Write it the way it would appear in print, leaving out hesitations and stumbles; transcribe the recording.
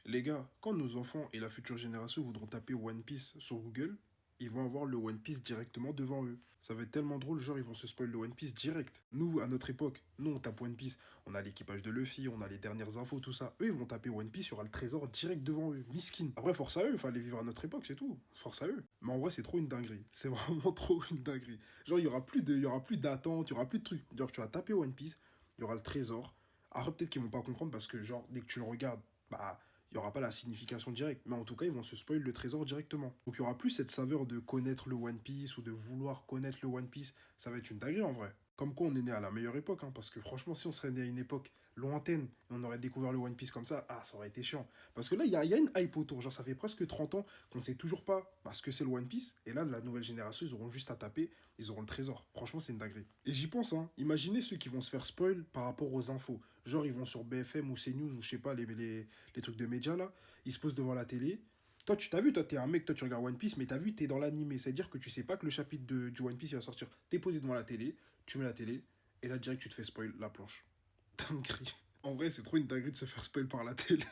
Les gars, quand nos enfants et la future génération voudront taper One Piece sur Google, ils vont avoir le One Piece directement devant eux. Ça va être tellement drôle, genre ils vont se spoil le One Piece direct. Nous, à notre époque, nous on tape One Piece, on a l'équipage de Luffy, on a les dernières infos, tout ça. Eux, ils vont taper One Piece, il y aura le trésor direct devant eux. Miskin. Après, force à eux, fallait vivre à notre époque, c'est tout. Force à eux. Mais en vrai, c'est trop une dinguerie. C'est vraiment trop une dinguerie. Genre, il y aura plus d'attente, il y aura plus de trucs. Genre, tu vas taper One Piece, il y aura le trésor. Après, peut-être qu'ils vont pas comprendre parce que, genre, dès que tu le regardes, bah, il n'y aura pas la signification directe. Mais en tout cas, ils vont se spoil le trésor directement. Donc, il y aura plus cette saveur de connaître le One Piece ou de vouloir connaître le One Piece. Ça va être une dinguerie en vrai. Comme quoi, on est né à la meilleure époque, hein, parce que franchement, si on serait né à une époque lointaine et on aurait découvert le One Piece comme ça, ça aurait été chiant. Parce que là, il y a une hype autour. Genre, ça fait presque 30 ans qu'on sait toujours pas ce que c'est le One Piece. Et là, la nouvelle génération, ils auront juste à taper, ils auront le trésor. Franchement, c'est une dinguerie. Et j'y pense, hein. Imaginez ceux qui vont se faire spoil par rapport aux infos. Genre, ils vont sur BFM ou CNews ou je sais pas, les trucs de médias là. Ils se posent devant la télé. Toi, tu t'as vu, toi, t'es un mec, toi, tu regardes One Piece, mais t'as vu, t'es dans l'animé. C'est-à-dire que tu sais pas que le chapitre du One Piece il va sortir. T'es posé devant la télé, tu mets la télé, et là, direct, tu te fais spoil la planche. Dinguerie. En vrai, c'est trop une dinguerie de se faire spoil par la télé.